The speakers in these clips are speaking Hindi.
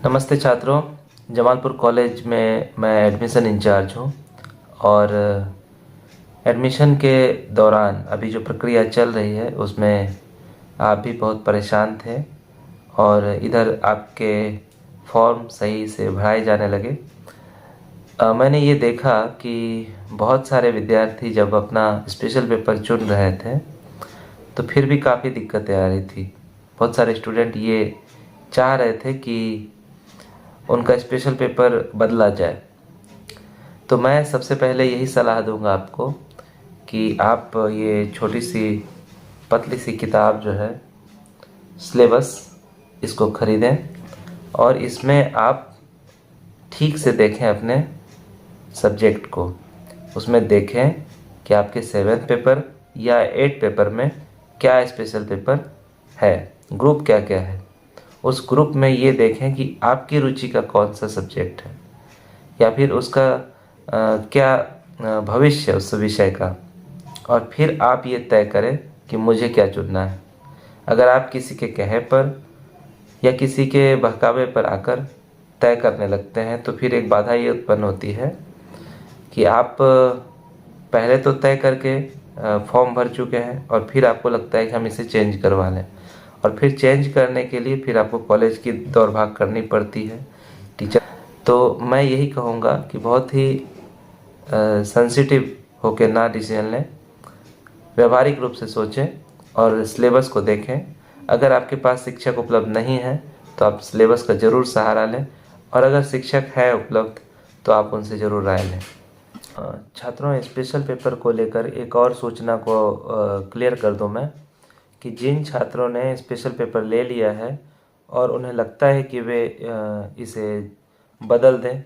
नमस्ते छात्रों। जमालपुर कॉलेज में मैं एडमिशन इंचार्ज हूँ और एडमिशन के दौरान अभी जो प्रक्रिया चल रही है उसमें आप भी बहुत परेशान थे और इधर आपके फॉर्म सही से भराए जाने लगे। मैंने ये देखा कि बहुत सारे विद्यार्थी जब अपना स्पेशल पेपर चुन रहे थे तो फिर भी काफ़ी दिक्कतें आ रही थी। बहुत सारे स्टूडेंट ये चाह रहे थे कि उनका स्पेशल पेपर बदला जाए। तो मैं सबसे पहले यही सलाह दूंगा आपको कि आप ये छोटी सी पतली सी किताब जो है सिलेबस, इसको ख़रीदें और इसमें आप ठीक से देखें अपने सब्जेक्ट को। उसमें देखें कि आपके 7th पेपर या 8th पेपर में क्या स्पेशल पेपर है, ग्रुप क्या क्या है। उस ग्रुप में ये देखें कि आपकी रुचि का कौन सा सब्जेक्ट है या फिर उसका क्या भविष्य है उस विषय का, और फिर आप ये तय करें कि मुझे क्या चुनना है। अगर आप किसी के कहे पर या किसी के बहकावे पर आकर तय करने लगते हैं तो फिर एक बाधा ये उत्पन्न होती है कि आप पहले तो तय करके फॉर्म भर चुके हैं और फिर आपको लगता है कि हम इसे चेंज करवा लें, और फिर चेंज करने के लिए फिर आपको कॉलेज की दौड़ भाग करनी पड़ती है टीचर। तो मैं यही कहूँगा कि बहुत ही सेंसिटिव होकर ना डिसीजन लें, व्यवहारिक रूप से सोचें और सिलेबस को देखें। अगर आपके पास शिक्षक उपलब्ध नहीं है तो आप सिलेबस का ज़रूर सहारा लें, और अगर शिक्षक है उपलब्ध तो आप उनसे ज़रूर राय लें। छात्रों, स्पेशल पेपर को लेकर एक और सूचना को क्लियर कर दूं मैं कि जिन छात्रों ने स्पेशल पेपर ले लिया है और उन्हें लगता है कि वे इसे बदल दें,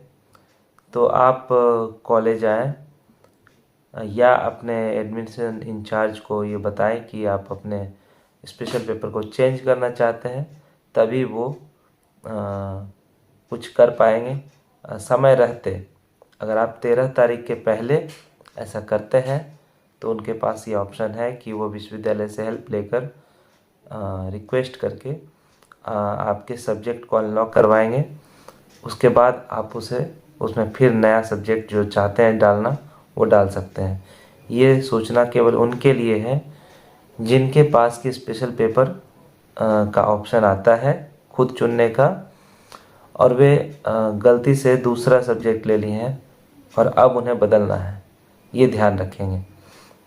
तो आप कॉलेज आएँ या अपने एडमिशन इंचार्ज को ये बताएं कि आप अपने स्पेशल पेपर को चेंज करना चाहते हैं, तभी वो कुछ कर पाएंगे समय रहते। अगर आप 13 तारीख के पहले ऐसा करते हैं तो उनके पास ये ऑप्शन है कि वो विश्वविद्यालय से हेल्प लेकर रिक्वेस्ट करके आपके सब्जेक्ट को अनलॉक करवाएंगे। उसके बाद आप उसमें फिर नया सब्जेक्ट जो चाहते हैं डालना वो डाल सकते हैं। ये सूचना केवल उनके लिए है जिनके पास की स्पेशल पेपर का ऑप्शन आता है खुद चुनने का, और वे गलती से दूसरा सब्जेक्ट ले लिए हैं और अब उन्हें बदलना है, ये ध्यान रखेंगे।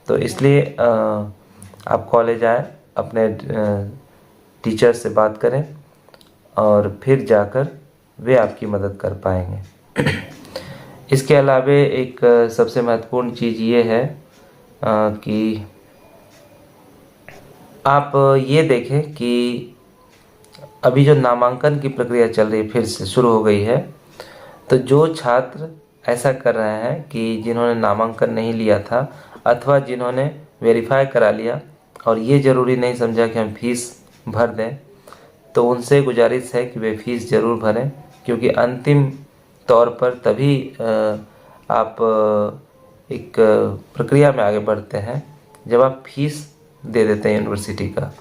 तो इसलिए आप कॉलेज आए, अपने टीचर से बात करें और फिर जाकर वे आपकी मदद कर पाएंगे। इसके अलावे एक सबसे महत्वपूर्ण चीज़ ये है कि आप ये देखें कि अभी जो नामांकन की प्रक्रिया चल रही है फिर से शुरू हो गई है। तो जो छात्र ऐसा कर रहे हैं कि जिन्होंने नामांकन नहीं लिया था अथवा जिन्होंने वेरीफाई करा लिया और ये ज़रूरी नहीं समझा कि हम फीस भर दें, तो उनसे गुजारिश है कि वे फीस ज़रूर भरें, क्योंकि अंतिम तौर पर तभी आप एक प्रक्रिया में आगे बढ़ते हैं जब आप फीस दे देते हैं यूनिवर्सिटी का।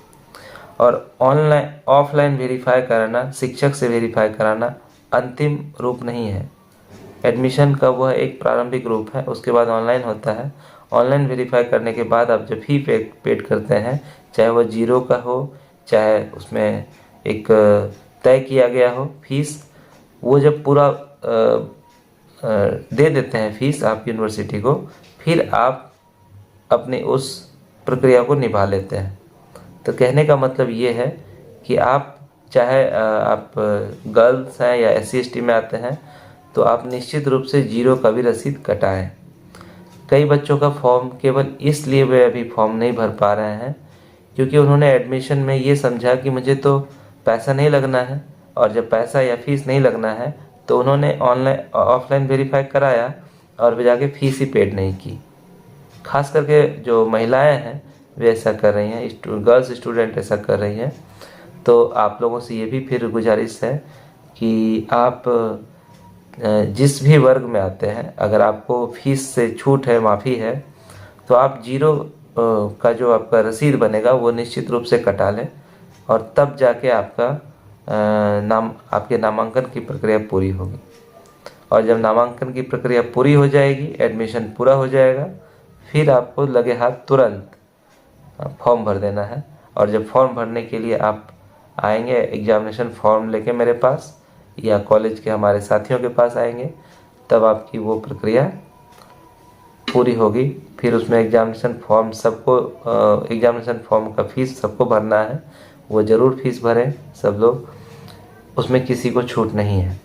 और ऑनलाइन ऑफलाइन वेरीफाई कराना, शिक्षक से वेरीफाई कराना अंतिम रूप नहीं है। एडमिशन का वह एक प्रारंभिक रूप है, उसके बाद ऑनलाइन होता है। ऑनलाइन वेरीफाई करने के बाद आप जब फी पेड करते हैं, चाहे वह 0 का हो चाहे उसमें एक तय किया गया हो फीस, वो जब पूरा दे देते हैं फीस आप यूनिवर्सिटी को, फिर आप अपनी उस प्रक्रिया को निभा लेते हैं। तो कहने का मतलब ये है कि आप चाहे आप गर्ल्स हैं या SC/ST में आते हैं, तो आप निश्चित रूप से 0 का भी रसीद कटाएं। कई बच्चों का फॉर्म केवल इसलिए वे अभी फॉर्म नहीं भर पा रहे हैं क्योंकि उन्होंने एडमिशन में ये समझा कि मुझे तो पैसा नहीं लगना है, और जब पैसा या फीस नहीं लगना है तो उन्होंने ऑफलाइन वेरीफाई कराया और वे जाके फीस ही पेड नहीं की। खास करके जो महिलाएं हैं वे ऐसा कर रही हैं, गर्ल्स स्टूडेंट ऐसा कर रही हैं। तो आप लोगों से ये भी फिर गुजारिश है कि आप जिस भी वर्ग में आते हैं, अगर आपको फीस से छूट है, माफ़ी है, तो आप 0 का जो आपका रसीद बनेगा वो निश्चित रूप से कटा लें, और तब जाके आपका आपके नामांकन की प्रक्रिया पूरी होगी। और जब नामांकन की प्रक्रिया पूरी हो जाएगी, एडमिशन पूरा हो जाएगा, फिर आपको लगे हाथ तुरंत फॉर्म भर देना है। और जब फॉर्म भरने के लिए आप आएंगे एग्जामिनेशन फॉर्म लेके मेरे पास या कॉलेज के हमारे साथियों के पास आएंगे, तब आपकी वो प्रक्रिया पूरी होगी। फिर उसमें एग्जामिनेशन फॉर्म एग्जामिनेशन फॉर्म का फीस सबको भरना है, वो ज़रूर फीस भरें सब लोग, उसमें किसी को छूट नहीं है,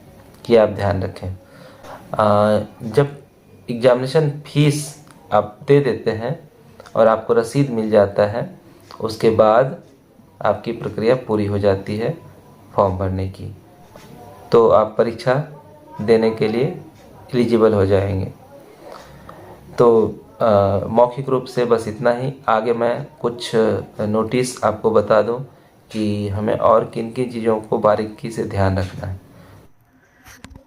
कि आप ध्यान रखें। जब एग्जामिनेशन फीस आप दे देते हैं और आपको रसीद मिल जाता है, उसके बाद आपकी प्रक्रिया पूरी हो जाती है फॉर्म भरने की, तो आप परीक्षा देने के लिए एलिजिबल हो जाएंगे। तो मौखिक रूप से बस इतना ही। आगे मैं कुछ नोटिस आपको बता दूं कि हमें और किन किन चीज़ों को बारीकी से ध्यान रखना है।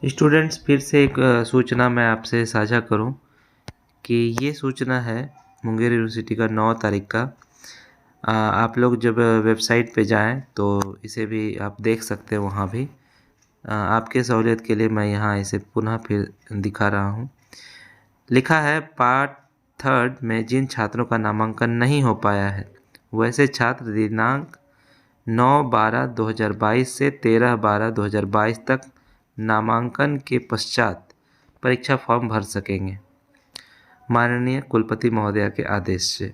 स्टूडेंट्स, फिर से एक सूचना मैं आपसे साझा करूं कि ये सूचना है मुंगेर यूनिवर्सिटी का 9 तारीख का। आप लोग जब वेबसाइट पे जाएं तो इसे भी आप देख सकते हैं, वहाँ भी आपके सहूलियत के लिए मैं यहाँ इसे पुनः फिर दिखा रहा हूँ। लिखा है, पार्ट 3 में जिन छात्रों का नामांकन नहीं हो पाया है वैसे छात्र दिनांक 9/12/2022 से 13/12/2022 तक नामांकन के पश्चात परीक्षा फॉर्म भर सकेंगे, माननीय कुलपति महोदया के आदेश से।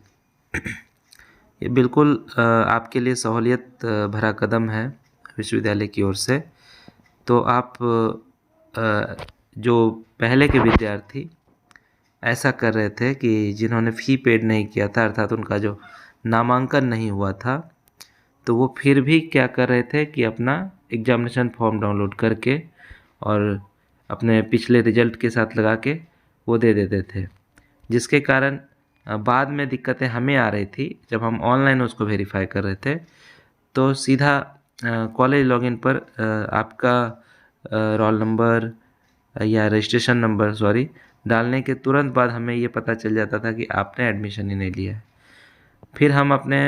ये बिल्कुल आपके लिए सहूलियत भरा कदम है विश्वविद्यालय की ओर से। तो आप जो पहले के विद्यार्थी ऐसा कर रहे थे कि जिन्होंने फ़ी पेड नहीं किया था, अर्थात उनका जो नामांकन नहीं हुआ था, तो वो फिर भी क्या कर रहे थे कि अपना एग्जामिनेशन फॉर्म डाउनलोड करके और अपने पिछले रिजल्ट के साथ लगा के वो दे देते थे, जिसके कारण बाद में दिक्कतें हमें आ रही थी। जब हम ऑनलाइन उसको वेरीफाई कर रहे थे तो सीधा कॉलेज लॉगिन पर आपका रोल नंबर या रजिस्ट्रेशन नंबर डालने के तुरंत बाद हमें ये पता चल जाता था कि आपने एडमिशन ही नहीं लिया है। फिर हम अपने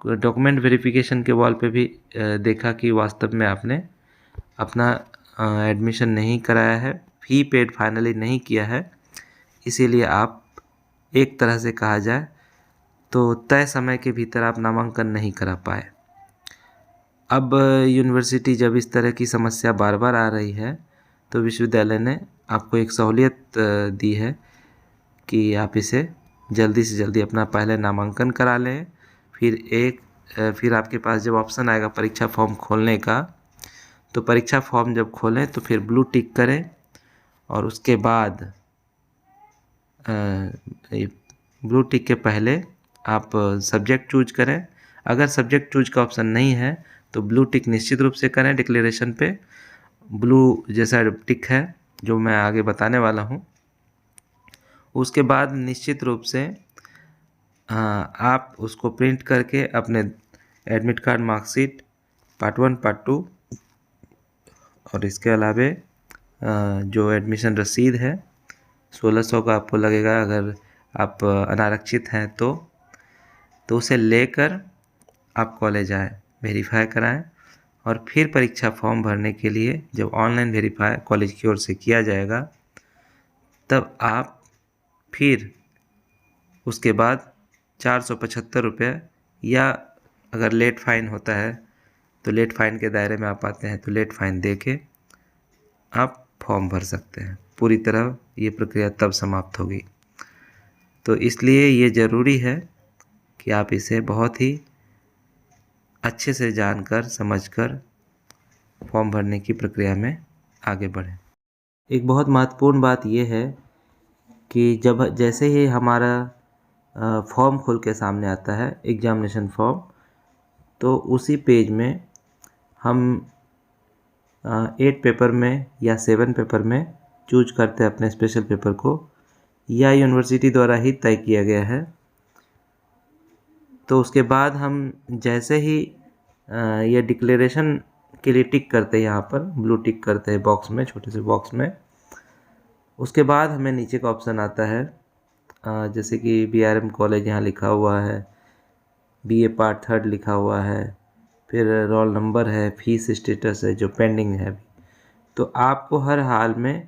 डॉक्यूमेंट वेरिफिकेशन के वॉल पे भी देखा कि वास्तव में आपने अपना एडमिशन नहीं कराया है, फ़ी पेड फाइनली नहीं किया है, इसीलिए आप एक तरह से कहा जाए तो तय समय के भीतर आप नामांकन नहीं करा पाए। अब यूनिवर्सिटी जब इस तरह की समस्या बार बार आ रही है तो विश्वविद्यालय ने आपको एक सहूलियत दी है कि आप इसे जल्दी से जल्दी अपना पहले नामांकन करा लें। फिर आपके पास जब ऑप्शन आएगा परीक्षा फॉर्म खोलने का, तो परीक्षा फॉर्म जब खोलें तो फिर ब्लू टिक करें और उसके बाद ब्लू टिक के पहले आप सब्जेक्ट चूज करें। अगर सब्जेक्ट चूज का ऑप्शन नहीं है तो ब्लू टिक निश्चित रूप से करें डिक्लेरेशन पे। ब्लू जैसा टिक है जो मैं आगे बताने वाला हूँ, उसके बाद निश्चित रूप से आप उसको प्रिंट करके अपने admit card, marksheet, part 1, part 2 और इसके अलावे जो एडमिशन रसीद है 1600 का आपको लगेगा अगर आप अनारक्षित हैं तो उसे लेकर आप कॉलेज आएँ, वेरीफाई कराएं और फिर परीक्षा फॉर्म भरने के लिए जब ऑनलाइन वेरीफाई कॉलेज की ओर से किया जाएगा, तब आप फिर उसके बाद 475 रुपये या अगर लेट फ़ाइन होता है तो लेट फ़ाइन के दायरे में आप आते हैं तो लेट फ़ाइन दे के आप फॉर्म भर सकते हैं। पूरी तरह ये प्रक्रिया तब समाप्त होगी। तो इसलिए ये ज़रूरी है कि आप इसे बहुत ही अच्छे से जानकर समझकर फॉर्म भरने की प्रक्रिया में आगे बढ़ें। एक बहुत महत्वपूर्ण बात यह है कि जैसे ही हमारा फॉर्म खोल के सामने आता है एग्जामिनेशन फॉर्म, तो उसी पेज में हम 8 पेपर में या 7 पेपर में चूज करते हैं अपने स्पेशल पेपर को, या यूनिवर्सिटी द्वारा ही तय किया गया है। तो उसके बाद हम जैसे ही ये डिक्लेरेशन के लिए टिक करते हैं, यहाँ पर ब्लू टिक करते हैं बॉक्स में, छोटे से बॉक्स में, उसके बाद हमें नीचे का ऑप्शन आता है जैसे कि BRM कॉलेज यहाँ लिखा हुआ है, BA पार्ट 3 लिखा हुआ है, फिर रोल नंबर है, फीस स्टेटस है जो पेंडिंग है अभी। तो आपको हर हाल में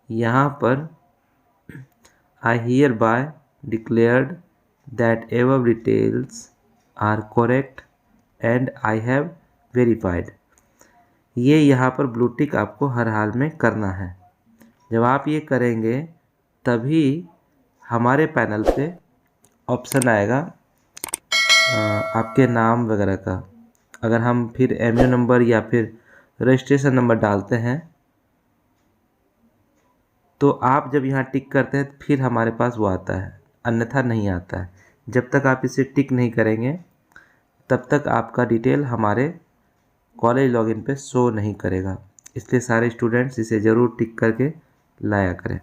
यहाँ पर I hereby declared that above details are correct and I have verified, ये यहाँ पर ब्लू टिक आपको हर हाल में करना है। जब आप ये करेंगे तभी हमारे पैनल पे ऑप्शन आएगा आपके नाम वगैरह का। अगर हम फिर एमयू नंबर या फिर रजिस्ट्रेशन नंबर डालते हैं तो आप जब यहाँ टिक करते हैं फिर हमारे पास वो आता है, अन्यथा नहीं आता है। जब तक आप इसे टिक नहीं करेंगे तब तक आपका डिटेल हमारे कॉलेज लॉगिन पे शो नहीं करेगा। इसलिए सारे स्टूडेंट्स इसे ज़रूर टिक करके लाया करें।